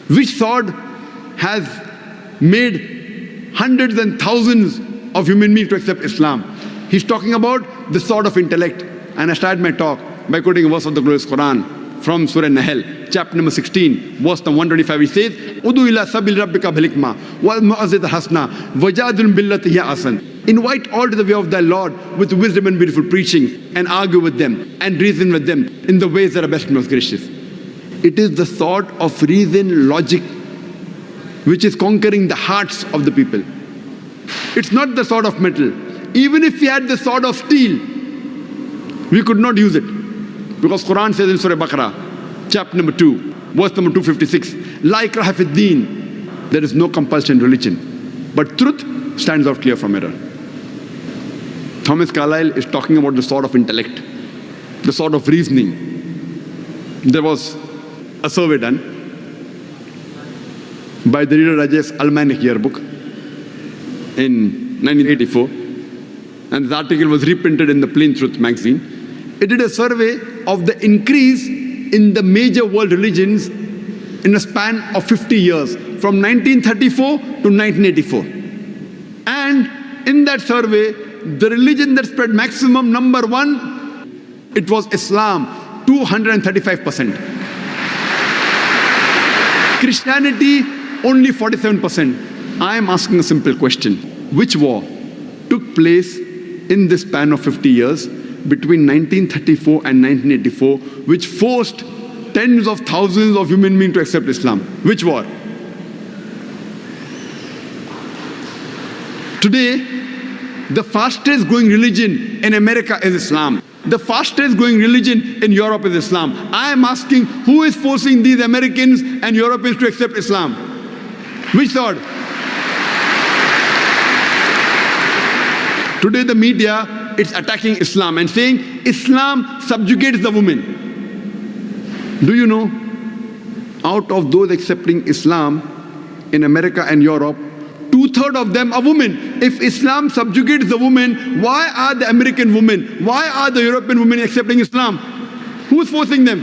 Which thought has made hundreds and thousands of human beings to accept Islam? He's talking about the sword of intellect. And I started my talk by quoting a verse of the glorious Quran from Surah Nahl, chapter number 16, verse number 125. It says, "Udu ila sabil rabbika bil hikma wal mu'azzat hasna wajadun billati hiya asan." Invite all to the way of thy Lord with wisdom and beautiful preaching, and argue with them and reason with them in the ways that are best and most gracious. It is the sword of reason, logic, which is conquering the hearts of the people. It's not the sword of metal. Even if we had the sword of steel, we could not use it. Because Quran says in Surah Baqarah, chapter number 2, verse number 256, "La ikraha fid deen." There is no compulsion in religion, but truth stands out clear from error. Thomas Carlyle is talking about the sword of intellect, the sword of reasoning. There was a survey done by the Reader Digest Almanac Yearbook in 1984, and the article was reprinted in the Plain Truth magazine. It did a survey of the increase in the major world religions in a span of 50 years, from 1934 to 1984. And in that survey, the religion that spread maximum, number one, it was Islam, 235%. Christianity, only 47%. I am asking a simple question. Which war took place in this span of 50 years between 1934 and 1984, which forced tens of thousands of human beings to accept Islam? Which war? Today, the fastest growing religion in America is Islam. The fastest growing religion in Europe is Islam. I am asking, who is forcing these Americans and Europeans to accept Islam? Which thought? Today the media is attacking Islam and saying Islam subjugates the woman. Do you know, out of those accepting Islam in America and Europe, 2/3 of them are women. If Islam subjugates the woman, why are the American women, why are the European women accepting Islam? Who's forcing them?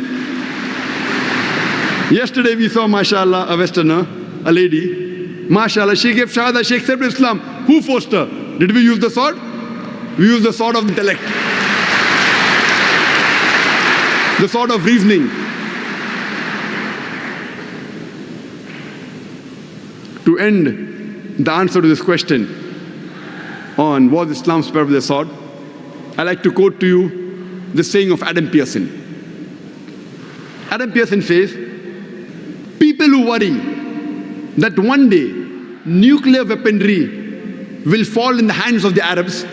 Yesterday we saw, mashallah, a Westerner, a lady. Mashallah, she gave shahada, she accepted Islam. Who forced her? Did we use the sword? We used the sword of intellect, the sword of reasoning. To end the answer to this question on was Islam spread with the sword, I like to quote to you the saying of Adam Pearson. Adam Pearson says, people who worry that one day nuclear weaponry will fall in the hands of the Arabs,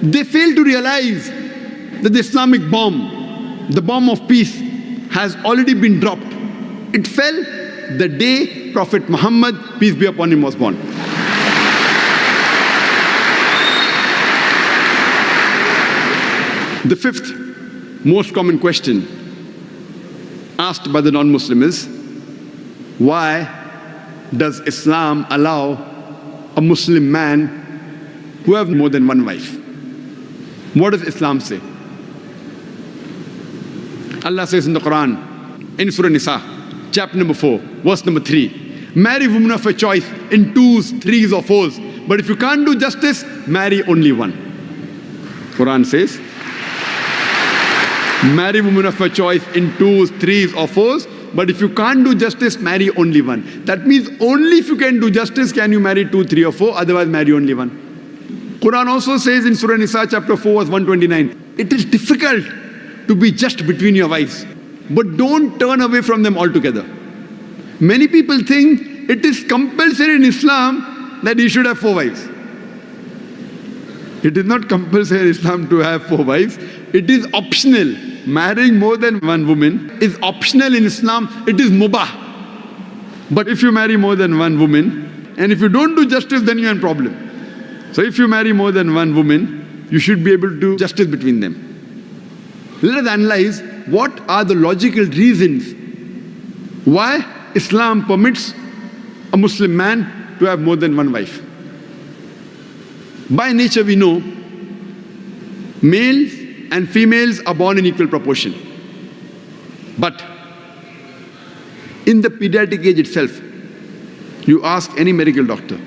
they fail to realize that the Islamic bomb, the bomb of peace, has already been dropped. It fell the day Prophet Muhammad, peace be upon him, was born. The fifth most common question asked by the non-Muslim is, why does Islam allow a Muslim man who have more than one wife? What does Islam say? Allah says in the Quran, in Surah Nisa, chapter number 4, verse number 3, marry women of your choice in 2s, 3s or 4s, but if you can't do justice, marry only one. Quran says, marry women of your choice in 2s, 3s or 4s, but if you can't do justice, marry only one. That means only if you can do justice can you marry 2, 3 or 4, otherwise marry only one. Quran also says in Surah Nisa chapter 4 verse 129, it is difficult to be just between your wives, but don't turn away from them altogether. Many people think it is compulsory in Islam that you should have 4 wives. It is not compulsory in Islam to have 4 wives. It is optional. Marrying more than one woman is optional in Islam. It is mubah. But if you marry more than one woman, and if you don't do justice, then you're in problem. So if you marry more than one woman, you should be able to do justice between them. Let us analyze what are the logical reasons why Islam permits a Muslim man to have more than one wife. By nature we know males and females are born in equal proportion. But In the pediatric age itself, you ask any medical doctor,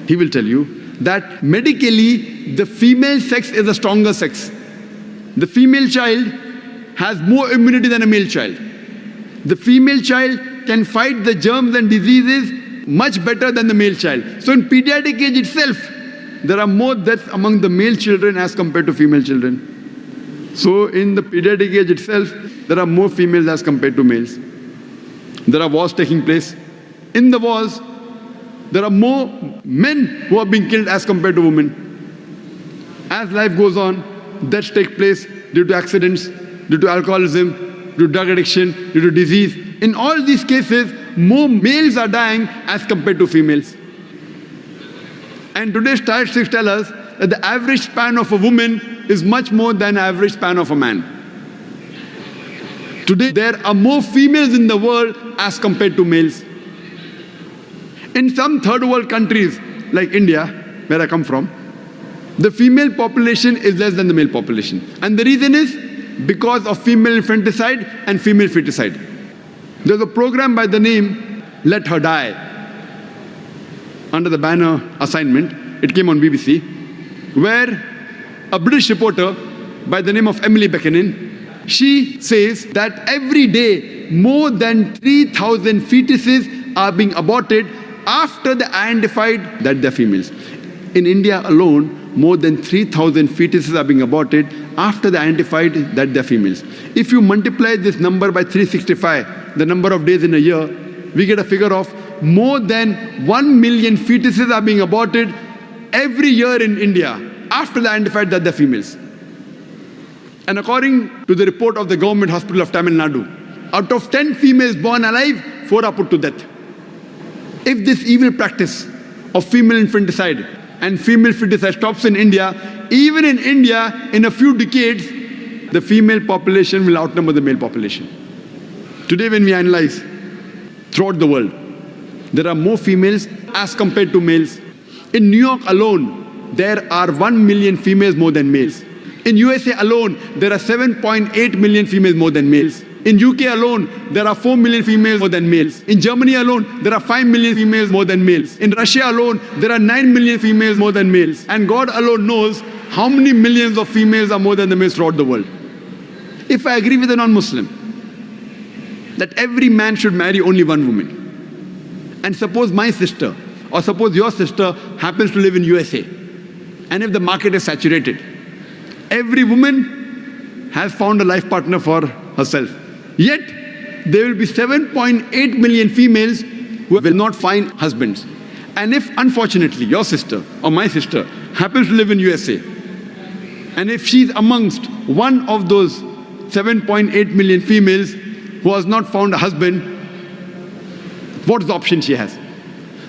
he will tell you that medically the female sex is a stronger sex. The female child has more immunity than a male child. The female child can fight the germs and diseases much better than the male child. So in pediatric age itself, there are more deaths among the male children as compared to female children. So in the pediatric age itself, there are more females as compared to males. There are wars taking place. In the wars, there are more men who are being killed as compared to women. As life goes on, deaths take place due to accidents, due to alcoholism, due to drug addiction, due to disease. In all these cases, more males are dying as compared to females. And today's statistics tell us that the average span of a woman is much more than the average span of a man. Today, there are more females in the world as compared to males. In some third world countries, like India, where I come from, the female population is less than the male population. And the reason is because of female infanticide and female feticide. There's a program by the name Let Her Die, under the banner Assignment. It came on BBC, where a British reporter by the name of Emily Beckenin, she says that every day more than 3,000 fetuses are being aborted after they identified that they're females. In India alone, more than 3,000 fetuses are being aborted after they identified that they're females. If you multiply this number by 365, the number of days in a year, we get a figure of more than 1 million fetuses are being aborted every year in India after they identified that they're females. And according to the report of the government hospital of Tamil Nadu, out of 10 females born alive, 4 are put to death. If this evil practice of female infanticide and female feticide stops in India, even in India, in a few decades, the female population will outnumber the male population. Today when we analyze throughout the world, there are more females as compared to males. In New York alone, there are 1 million females more than males. In USA alone, there are 7.8 million females more than males. In UK alone, there are 4 million females more than males. In Germany alone, there are 5 million females more than males. In Russia alone, there are 9 million females more than males. And God alone knows how many millions of females are more than the males throughout the world. If I agree with a non-Muslim that every man should marry only one woman, and suppose my sister or suppose your sister happens to live in USA, and if the market is saturated, every woman has found a life partner for herself. Yet, there will be 7.8 million females who will not find husbands. And if, unfortunately, your sister or my sister happens to live in USA, and if she's amongst one of those 7.8 million females who has not found a husband, what's the option she has?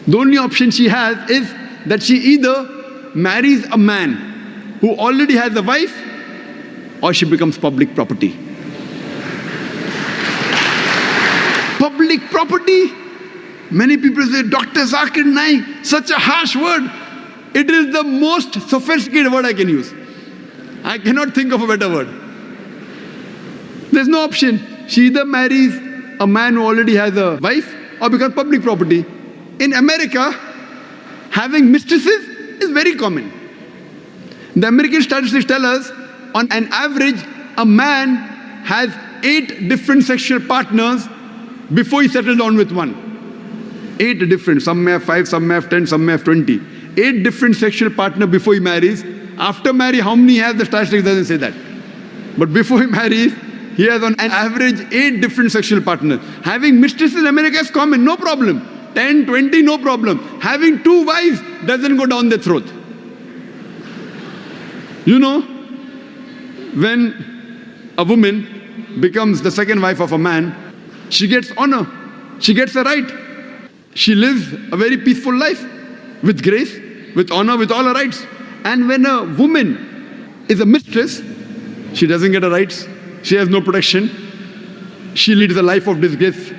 The only option she has is that she either marries a man who already has a wife, or she becomes public property. Public property? Many people say, Dr. Zakir Naik, such a harsh word. It is the most sophisticated word I can use. I cannot think of a better word. There's no option. She either marries a man who already has a wife or becomes public property. In America, having mistresses is very common. The American statistics tell us, on an average, a man has 8 different sexual partners before he settles down with one. 8 different. Some may have 5, some may have 10, some may have 20. 8 different sexual partners before he marries. After marriage, how many he has, the statistics doesn't say that. But before he marries, he has on an average 8 different sexual partners. Having mistresses in America is common, no problem. 10, 20, no problem. Having 2 wives doesn't go down their throat. You know, when a woman becomes the second wife of a man, she gets honor, she gets a right. She lives a very peaceful life with grace, with honor, with all her rights. And when a woman is a mistress, she doesn't get her rights, she has no protection, she leads a life of disgrace.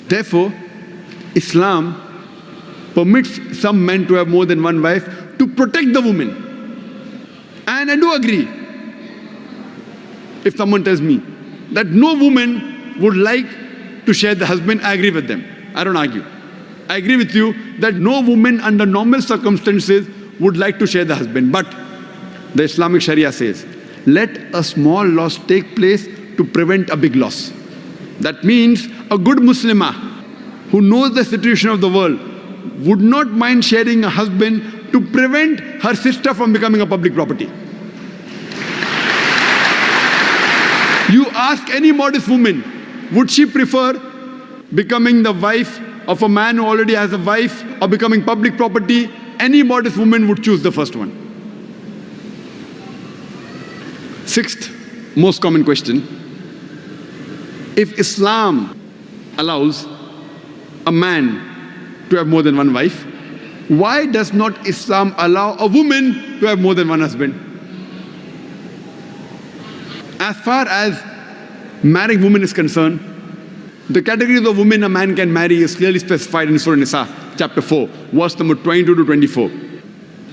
Therefore, Islam permits some men to have more than one wife to protect the woman. And I do agree, if someone tells me that no woman would like to share the husband. I agree with them. I don't argue. I agree with you that no woman under normal circumstances would like to share the husband. But the Islamic Sharia says, let a small loss take place to prevent a big loss. That means a good Muslimah who knows the situation of the world would not mind sharing a husband to prevent her sister from becoming a public property. You ask any modest woman, would she prefer becoming the wife of a man who already has a wife or becoming public property? Any modest woman would choose the first one. Sixth most common question: if Islam allows a man to have more than one wife, why does not Islam allow a woman to have more than one husband? As far as marrying women is concerned, the categories of women a man can marry is clearly specified in Surah Nisa, chapter 4, verse number 22 to 24.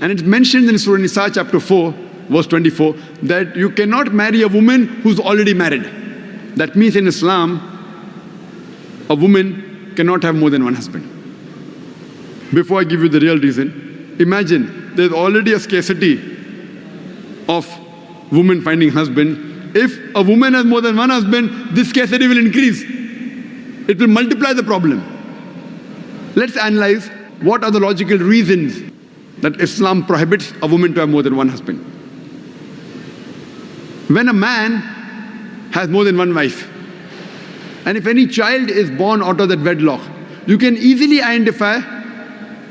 And it's mentioned in Surah Nisa, chapter 4, verse 24, that you cannot marry a woman who's already married. That means in Islam, a woman cannot have more than one husband. Before I give you the real reason, imagine there's already a scarcity of women finding husband. If a woman has more than one husband, this scarcity will increase. It will multiply the problem. Let's analyze what are the logical reasons that Islam prohibits a woman to have more than one husband. When a man has more than one wife, and if any child is born out of that wedlock, you can easily identify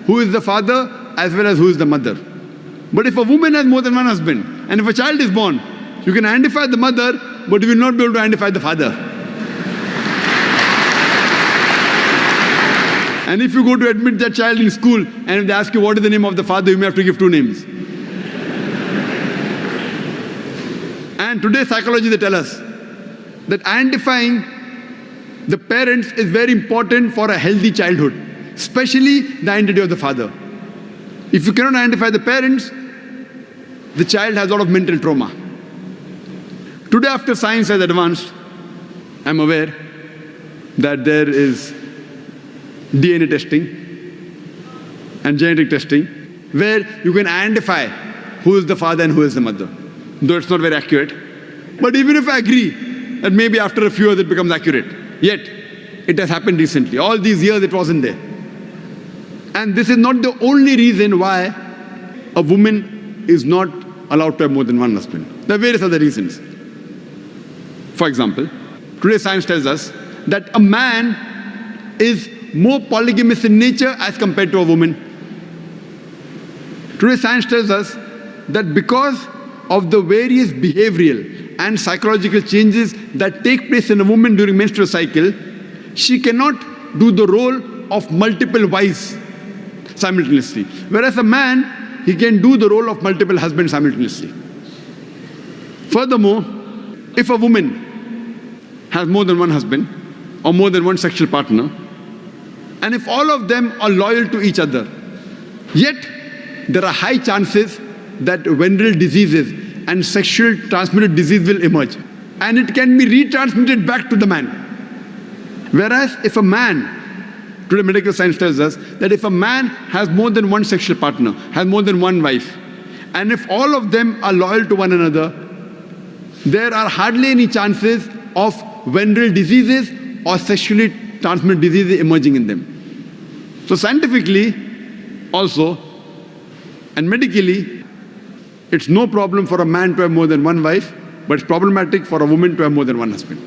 who is the father as well as who is the mother. But if a woman has more than one husband, and if a child is born, you can identify the mother, but you will not be able to identify the father. And if you go to admit that child in school, and if they ask you what is the name of the father, you may have to give two names. And today psychology, they tell us that identifying the parents is very important for a healthy childhood, especially the identity of the father. If you cannot identify the parents, the child has a lot of mental trauma. Today, after science has advanced, I'm aware that there is DNA testing and genetic testing where you can identify who is the father and who is the mother, though it's not very accurate. But even if I agree that maybe after a few years it becomes accurate, yet it has happened recently. All these years it wasn't there. And this is not the only reason why a woman is not allowed to have more than one husband. There are various other reasons. For example, today science tells us that a man is more polygamous in nature as compared to a woman. Today science tells us that because of the various behavioral and psychological changes that take place in a woman during menstrual cycle, she cannot do the role of multiple wives simultaneously. Whereas a man, he can do the role of multiple husbands simultaneously. Furthermore, if a woman has more than one husband or more than one sexual partner, and if all of them are loyal to each other, yet there are high chances that venereal diseases and sexual transmitted disease will emerge, and it can be retransmitted back to the man. Whereas if a man, today medical science tells us that if a man has more than one sexual partner, has more than one wife, and if all of them are loyal to one another, there are hardly any chances of venereal diseases or sexually transmitted diseases emerging in them. So scientifically also and medically, it's no problem for a man to have more than one wife, but it's problematic for a woman to have more than one husband.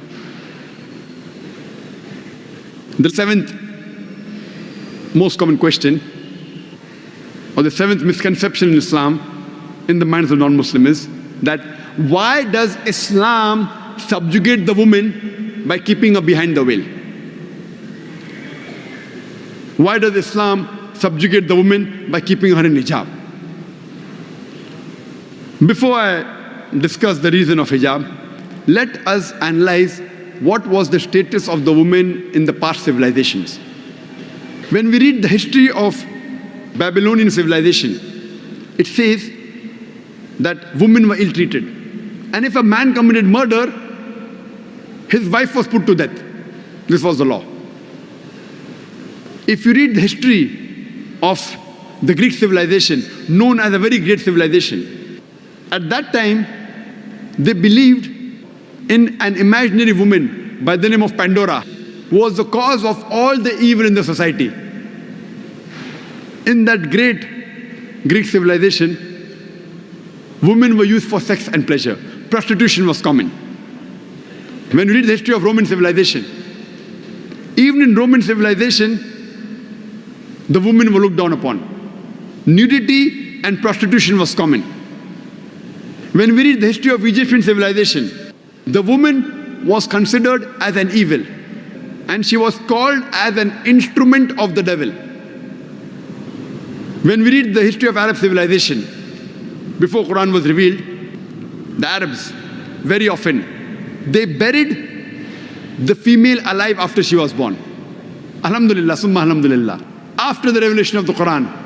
The seventh most common question, or the seventh misconception in Islam in the minds of non-Muslims is that why does Islam subjugate the woman by keeping her behind the veil? Why does Islam subjugate the woman by keeping her in hijab? Before I discuss the reason of hijab, let us analyze what was the status of the woman in the past civilizations. When we read the history of Babylonian civilization, it says that women were ill-treated. And if a man committed murder, his wife was put to death. This was the law. If you read the history of the Greek civilization, known as a very great civilization, at that time, they believed in an imaginary woman by the name of Pandora, who was the cause of all the evil in the society. In that great Greek civilization, women were used for sex and pleasure. Prostitution was common. When you read the history of Roman civilization, even in Roman civilization, the women were looked down upon. Nudity and prostitution was common. When we read the history of Egyptian civilization, the woman was considered as an evil, and she was called as an instrument of the devil. When we read the history of Arab civilization, before Quran was revealed, the Arabs, very often, they buried the female alive after she was born. Alhamdulillah, summa alhamdulillah. After the revelation of the Quran,